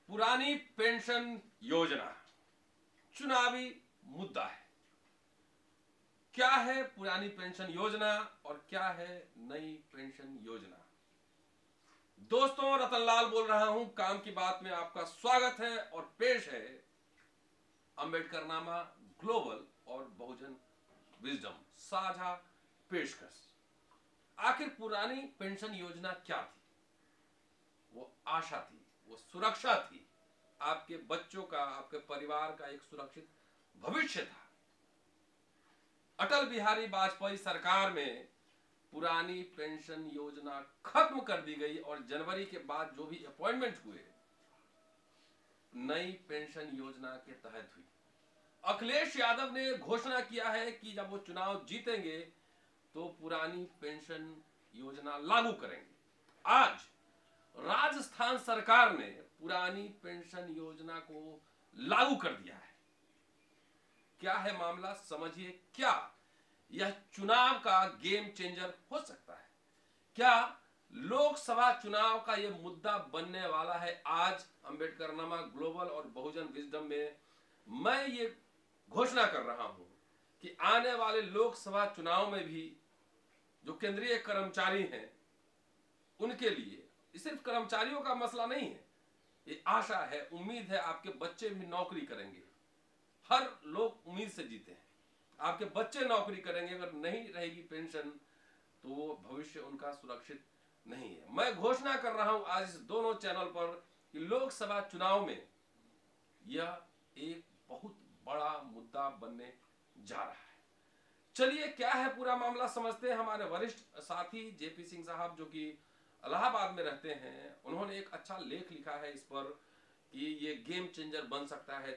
पुरानी पेंशन योजना चुनावी मुद्दा है। क्या है पुरानी पेंशन योजना और क्या है नई पेंशन योजना? दोस्तों, रतनलाल बोल रहा हूं। काम की बात में आपका स्वागत है और पेश है अंबेडकरनामा ग्लोबल और बहुजन विजडम साझा पेशकश। आखिर पुरानी पेंशन योजना क्या थी? वो आशा थी, वो सुरक्षा थी, आपके बच्चों का, आपके परिवार का एक सुरक्षित भविष्य था। अटल बिहारी वाजपेयी सरकार में पुरानी पेंशन योजना खत्म कर दी गई और जनवरी के बाद जो भी अपॉइंटमेंट हुए नई पेंशन योजना के तहत हुई। अखिलेश यादव ने घोषणा किया है कि जब वो चुनाव जीतेंगे तो पुरानी पेंशन योजना लागू करेंगे। आज राजस्थान सरकार ने पुरानी पेंशन योजना को लागू कर दिया है। क्या है मामला, समझिए। क्या यह चुनाव का गेम चेंजर हो सकता है? क्या लोकसभा चुनाव का यह मुद्दा बनने वाला है? आज अंबेडकरनामा ग्लोबल और बहुजन विजडम में मैं ये घोषणा कर रहा हूं कि आने वाले लोकसभा चुनाव में भी जो केंद्रीय कर्मचारी हैं उनके लिए, सिर्फ कर्मचारियों का मसला नहीं है, ये आशा है, उम्मीद है, आपके बच्चे भी नौकरी करेंगे। हर लोग उम्मीद से जीते हैं, आपके बच्चे नौकरी करेंगे। अगर नहीं रहेगी पेंशन तो वो भविष्य उनका सुरक्षित नहीं है। मैं घोषणा कर रहा हूं आज इस दोनों चैनल पर कि लोकसभा चुनाव में यह एक बहुत बड़ा मुद्दा बनने जा रहा है। चलिए, क्या है पूरा मामला समझते हैं। हमारे वरिष्ठ साथी जेपी सिंह साहब, जो कि इलाहाबाद में रहते हैं, उन्होंने एक अच्छा लेख लिखा है इस पर कि ये गेम चेंजर बन सकता है,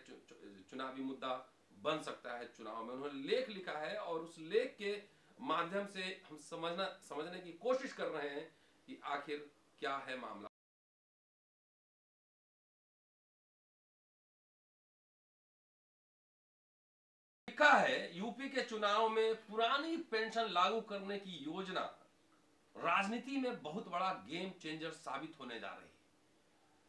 चुनावी मुद्दा बन सकता है चुनाव में। उन्होंने लेख लिखा है और उस लेख के माध्यम से हम समझने की कोशिश कर रहे हैं कि आखिर क्या है मामला। लिखा है, यूपी के चुनाव में पुरानी पेंशन लागू करने की योजना राजनीति में बहुत बड़ा गेम चेंजर साबित होने जा रही है।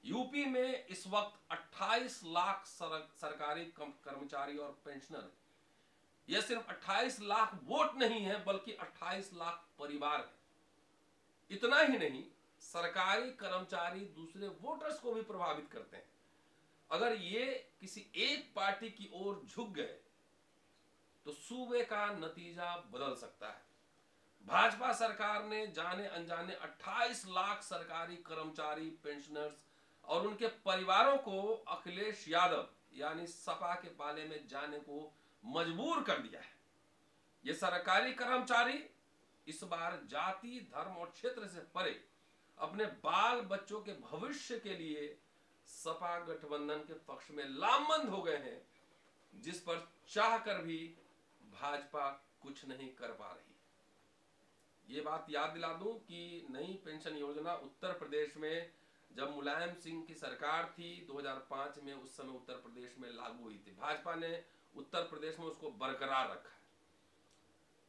यूपी में इस वक्त 28 लाख सरकारी कर्मचारी और पेंशनर, यह सिर्फ 28 लाख वोट नहीं है बल्कि 28 लाख परिवार है। इतना ही नहीं, सरकारी कर्मचारी दूसरे वोटर्स को भी प्रभावित करते हैं। अगर ये किसी एक पार्टी की ओर झुक गए तो सूबे का नतीजा बदल सकता है। भाजपा सरकार ने जाने अनजाने 28 लाख सरकारी कर्मचारी, पेंशनर्स और उनके परिवारों को अखिलेश यादव यानी सपा के पाले में जाने को मजबूर कर दिया है। ये सरकारी कर्मचारी इस बार जाति, धर्म और क्षेत्र से परे अपने बाल बच्चों के भविष्य के लिए सपा गठबंधन के पक्ष में लामबंद हो गए हैं, जिस पर चाहकर भी भाजपा कुछ नहीं कर पा रही। ये बात याद दिला दूं कि नई पेंशन योजना उत्तर प्रदेश में जब मुलायम सिंह की सरकार थी 2005 में, उस समय उत्तर प्रदेश में लागू हुई थी। भाजपा ने उत्तर प्रदेश में उसको बरकरार रखा है।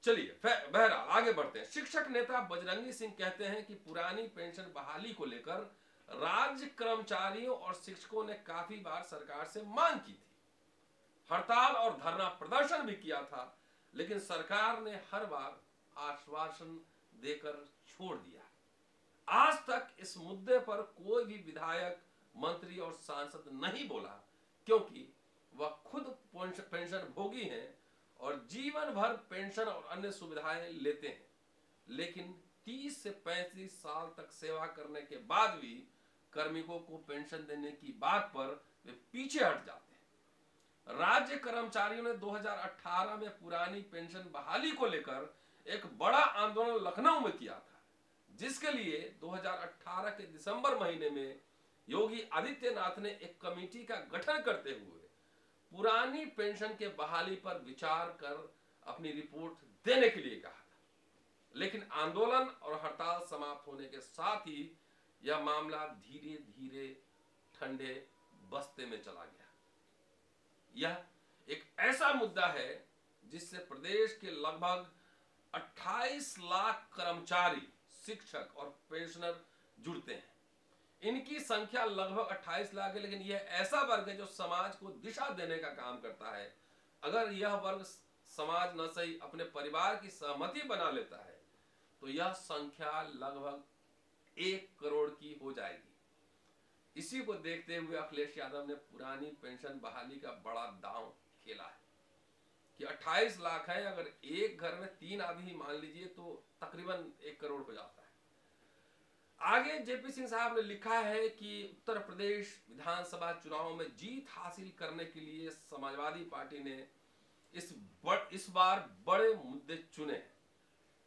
चलिए, बहरहाल आगे बढ़ते हैं। शिक्षक नेता बजरंगी सिंह कहते हैं कि पुरानी पेंशन बहाली को लेकर राज्य कर्मचारियों और शिक्षकों ने काफी बार सरकार से मांग की थी, हड़ताल और धरना प्रदर्शन भी किया था, लेकिन सरकार ने हर बार आश्वासन देकर छोड़ दिया। आज तक इस मुद्दे पर कोई भी विधायक, मंत्री और सांसद नहीं बोला, क्योंकि वह खुद पेंशन भोगी हैं और जीवन भर पेंशन और अन्य सुविधाएं लेते हैं, लेकिन 30 से 35 साल तक सेवा करने के बाद भी कार्मिकों को पेंशन देने की बात पर वे पीछे हट जाते हैं। राज्य कर्मचारियों ने 2018 में पुरानी पेंशन बहाली को लेकर एक बड़ा आंदोलन लखनऊ में किया था, जिसके लिए 2018 के दिसंबर महीने में योगी आदित्यनाथ ने एक कमेटी का गठन करते हुए पुरानी पेंशन के बहाली पर विचार कर अपनी रिपोर्ट देने के लिए कहा था। लेकिन आंदोलन और हड़ताल समाप्त होने के साथ ही यह मामला धीरे धीरे ठंडे बस्ते में चला गया। यह एक ऐसा मुद्दा है जिससे प्रदेश के लगभग 28 लाख कर्मचारी, शिक्षक और पेंशनर जुड़ते हैं। इनकी संख्या लगभग 28 लाख है, लेकिन यह ऐसा वर्ग है जो समाज को दिशा देने का काम करता है। अगर यह वर्ग समाज न सही अपने परिवार की सहमति बना लेता है तो यह संख्या लगभग 1 करोड़ की हो जाएगी। इसी को देखते हुए अखिलेश यादव ने पुरानी पेंशन बहाली का बड़ा दांव खेला है कि 28 लाख है, अगर एक घर में 3 आदमी मान लीजिए तो तकरीबन 1 करोड़ हो जाता है। आगे जेपी सिंह साहब ने लिखा है कि उत्तर प्रदेश विधानसभा चुनाव में जीत हासिल करने के लिए समाजवादी पार्टी ने इस बार बड़े मुद्दे चुने।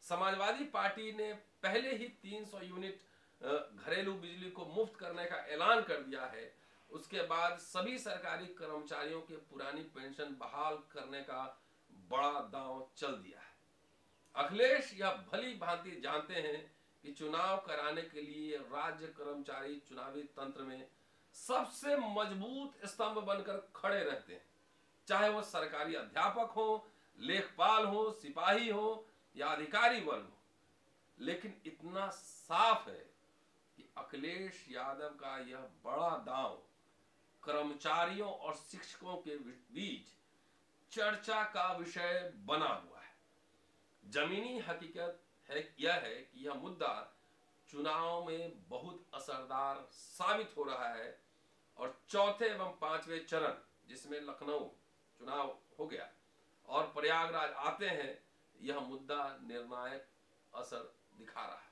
समाजवादी पार्टी ने पहले ही 300 यूनिट घरेलू बिजली को मुफ्त करने का ऐलान कर दिया है। उसके बाद सभी सरकारी कर्मचारियों के पुरानी पेंशन बहाल करने का बड़ा दांव चल दिया है। अखिलेश यह भली भांति जानते हैं कि चुनाव कराने के लिए राज्य कर्मचारी चुनावी तंत्र में सबसे मजबूत स्तंभ बनकर खड़े रहते हैं, चाहे वो सरकारी अध्यापक हो, लेखपाल हो, सिपाही हो या अधिकारी वर्ग हो। लेकिन इतना साफ है कि अखिलेश यादव का यह बड़ा दांव कर्मचारियों और शिक्षकों के बीच चर्चा का विषय बना हुआ है। जमीनी हकीकत यह है कि यह मुद्दा चुनाव में बहुत असरदार साबित हो रहा है और चौथे एवं 5वें चरण, जिसमें लखनऊ चुनाव हो गया और प्रयागराज आते हैं, यह मुद्दा निर्णायक असर दिखा रहा है।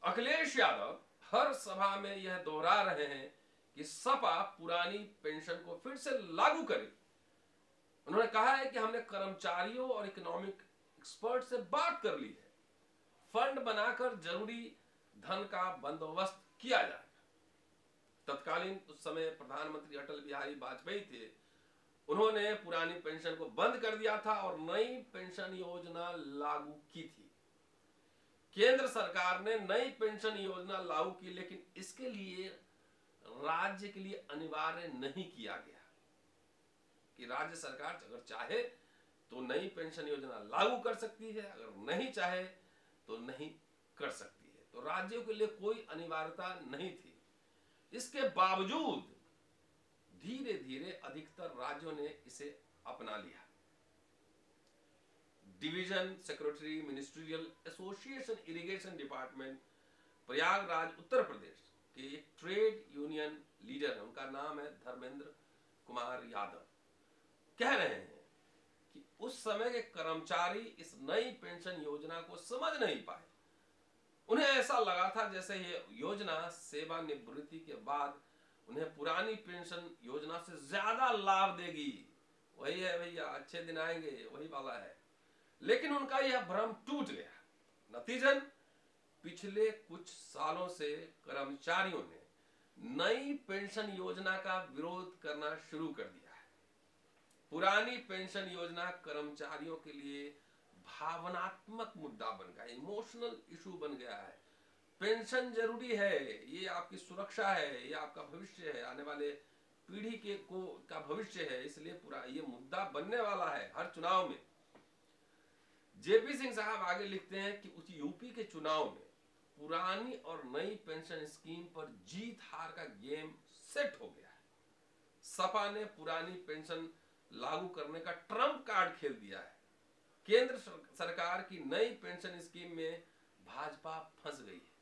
अखिलेश यादव हर सभा में यह दोहरा रहे हैं कि सपा पुरानी पेंशन को फिर से लागू करे। उन्होंने कहा है कि हमने कर्मचारियों और इकोनॉमिक एक्सपर्ट से बात कर ली है, फंड बनाकर जरूरी धन का बंदोबस्त किया जाएगा। तत्कालीन उस समय प्रधानमंत्री अटल बिहारी वाजपेयी थे, उन्होंने पुरानी पेंशन को बंद कर दिया था और नई पेंशन योजना लागू की थी। केंद्र सरकार ने नई पेंशन योजना लागू की, लेकिन इसके लिए राज्य के लिए अनिवार्य नहीं किया गया कि राज्य सरकार अगर चाहे तो नई पेंशन योजना लागू कर सकती है, अगर नहीं चाहे तो नहीं कर सकती है। तो राज्यों के लिए कोई अनिवार्यता नहीं थी। इसके बावजूद धीरे धीरे अधिकतर राज्यों ने इसे अपना लिया। Division secretary ministerial association irrigation department Prayagraj Uttar Pradesh के एक ट्रेड यूनियन लीडर है, उनका नाम है धर्मेंद्र कुमार यादव, कह रहे हैं कि उस समय के कर्मचारी इस नई पेंशन योजना को समझ नहीं पाए। उन्हें ऐसा लगा था जैसे ये योजना सेवानिवृत्ति के बाद उन्हें पुरानी पेंशन योजना से ज्यादा लाभ देगी। वही है भैया, अच्छे दिन आएंगे, वही वाला है। लेकिन उनका यह भ्रम टूट गया। नतीजन पिछले कुछ सालों से कर्मचारियों ने नई पेंशन योजना का विरोध करना शुरू कर दिया है। पुरानी पेंशन योजना कर्मचारियों के लिए भावनात्मक मुद्दा बन गया, इमोशनल इशू बन गया है। पेंशन जरूरी है, ये आपकी सुरक्षा है, ये आपका भविष्य है, आने वाले पीढ़ी का भविष्य है, इसलिए पूरा ये मुद्दा बनने वाला है हर चुनाव में। जेपी सिंह साहब आगे लिखते हैं कि उस यूपी के चुनाव में पुरानी और नई पेंशन स्कीम पर जीत हार का गेम सेट हो गया है। सपा ने पुरानी पेंशन लागू करने का ट्रम्प कार्ड खेल दिया है। केंद्र सरकार की नई पेंशन स्कीम में भाजपा फंस गई है।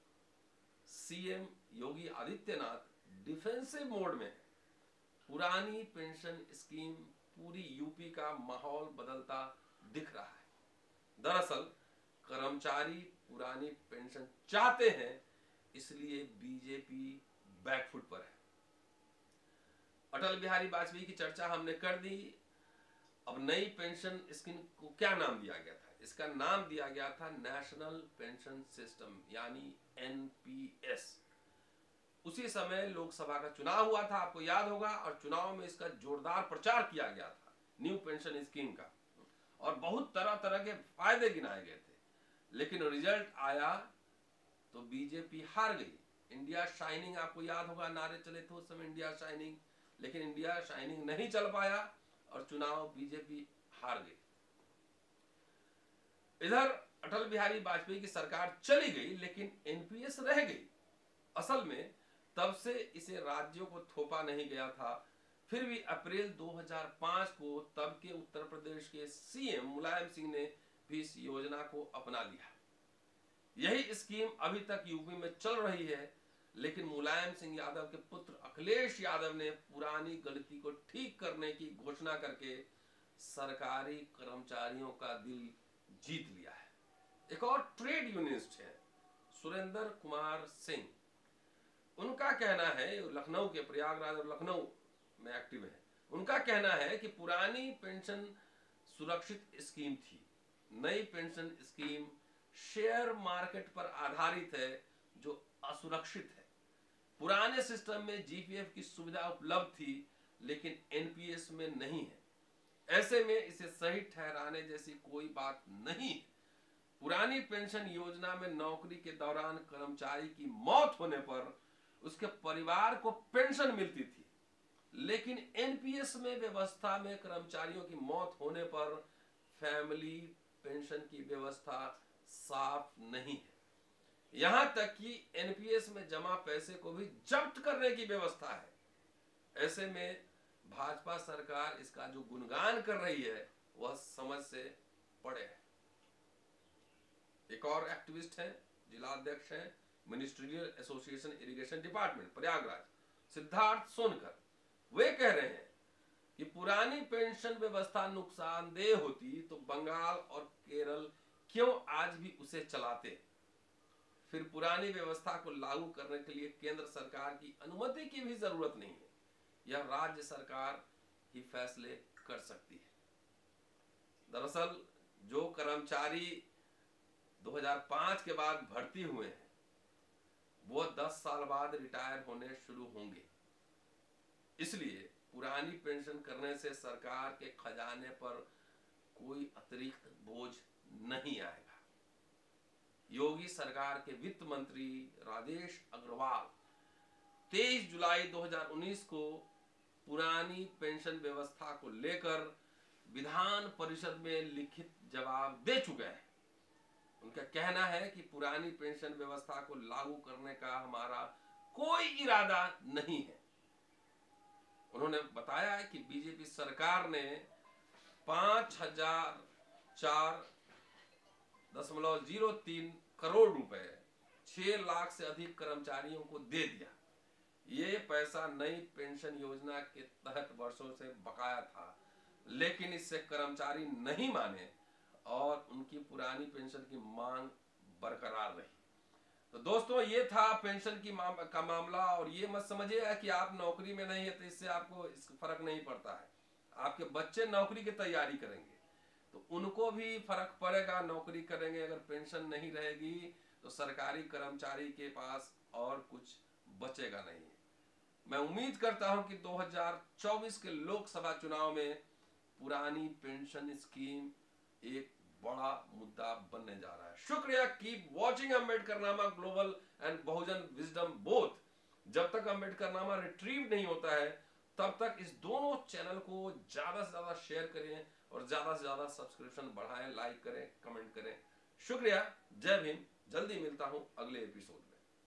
CM Yogi Adityanath defensive mode में है। पुरानी पेंशन स्कीम पूरी यूपी का माहौल बदलता दिख रहा है। दरअसल कर्मचारी पुरानी पेंशन चाहते हैं, इसलिए बीजेपी बैकफुट पर है। अटल बिहारी वाजपेयी की चर्चा हमने कर दी। अब नई पेंशन स्कीम को क्या नाम दिया गया था? इसका नाम दिया गया था नेशनल पेंशन सिस्टम, यानी एनपीएस। उसी समय लोकसभा का चुनाव हुआ था, आपको याद होगा, और चुनाव में इसका जोरदार प्रचार किया गया था न्यू पेंशन स्कीम का, और बहुत तरह तरह के फायदे गिनाए गए थे। लेकिन रिजल्ट आया तो बीजेपी हार गई। इंडिया शाइनिंग आपको याद होगा, नारे चले थे उस समय, इंडिया शाइनिंग। लेकिन इंडिया शाइनिंग नहीं चल पाया और चुनाव बीजेपी हार गई। इधर अटल बिहारी वाजपेयी की सरकार चली गई, लेकिन एनपीएस रह गई। असल में तब से इसे राज्यों को थोपा नहीं गया था। फिर भी अप्रैल 2005 को तब के उत्तर प्रदेश के सीएम मुलायम सिंह ने भी इस योजना को अपना लिया। यही स्कीम अभी तक यूपी में चल रही है, लेकिन मुलायम सिंह यादव के पुत्र अखिलेश यादव ने पुरानी गलती को ठीक करने की घोषणा करके सरकारी कर्मचारियों का दिल जीत लिया है। एक और ट्रेड यूनियनिस्ट है सुरेंद्र कुमार सिंह। उनका कहना है, लखनऊ के, प्रयागराज और लखनऊ में एक्टिव है, उनका कहना है कि पुरानी पेंशन सुरक्षित स्कीम थी। नई पेंशन स्कीम शेयर मार्केट पर आधारित है जो असुरक्षित है। पुराने सिस्टम में जीपीएफ की सुविधा उपलब्ध थी लेकिन एनपीएस में नहीं है। ऐसे में इसे सही ठहराने जैसी कोई बात नहीं है। पुरानी पेंशन योजना में नौकरी के दौरान कर्मचारी की मौत होने पर उसके परिवार को पेंशन मिलती थी, लेकिन एनपीएस में व्यवस्था में कर्मचारियों की मौत होने पर फैमिली पेंशन की व्यवस्था साफ नहीं है। यहां तक कि एनपीएस में जमा पैसे को भी जब्त करने की व्यवस्था है। ऐसे में भाजपा सरकार इसका जो गुणगान कर रही है वह समझ से परे है। एक और एक्टिविस्ट हैं, जिला अध्यक्ष हैं ministerial association irrigation department Prayagraj, Siddharth Sonkar. वे कह रहे हैं कि पुरानी पेंशन व्यवस्था नुकसानदेह होती तो बंगाल और केरल क्यों आज भी उसे चलाते। फिर पुरानी व्यवस्था को लागू करने के लिए केंद्र सरकार की अनुमति की भी जरूरत नहीं है, यह राज्य सरकार ही फैसले कर सकती है। दरअसल जो कर्मचारी 2005 के बाद भर्ती हुए हैं वो 10 साल बाद रिटायर होने शुरू होंगे, इसलिए पुरानी पेंशन करने से सरकार के खजाने पर कोई अतिरिक्त बोझ नहीं आएगा। योगी सरकार के वित्त मंत्री राजेश अग्रवाल 23 जुलाई 2019 को पुरानी पेंशन व्यवस्था को लेकर विधान परिषद में लिखित जवाब दे चुके हैं। उनका कहना है कि पुरानी पेंशन व्यवस्था को लागू करने का हमारा कोई इरादा नहीं है। उन्होंने बताया है कि बीजेपी सरकार ने 5004.03 करोड़ रुपए 6 लाख से अधिक कर्मचारियों को दे दिया। ये पैसा नई पेंशन योजना के तहत वर्षों से बकाया था, लेकिन इससे कर्मचारी नहीं माने और उनकी पुरानी पेंशन की मांग बरकरार रही। तो दोस्तों, ये था पेंशन का मामला। और ये मत समझिए कि आप नौकरी में नहीं है तो इससे आपको फर्क नहीं पड़ता है। आपके बच्चे नौकरी की तैयारी करेंगे तो उनको भी फर्क पड़ेगा, नौकरी करेंगे। अगर पेंशन नहीं रहेगी तो सरकारी कर्मचारी के पास और कुछ बचेगा नहीं। मैं उम्मीद करता हूं कि 2024 के लोकसभा चुनाव में पुरानी पेंशन स्कीम एक बड़ा मुद्दा बनने जा रहा है। शुक्रिया। Keep watching Ambedkarnama global and Bahujan wisdom both. जब तक अम्बेडकरनामा रिट्रीव नहीं होता है तब तक इस दोनों चैनल को ज्यादा से ज्यादा शेयर करें और ज्यादा से ज्यादा सब्सक्रिप्शन बढ़ाएं, लाइक करें, कमेंट करें। शुक्रिया। जय भीम। जल्दी मिलता हूं अगले एपिसोड में।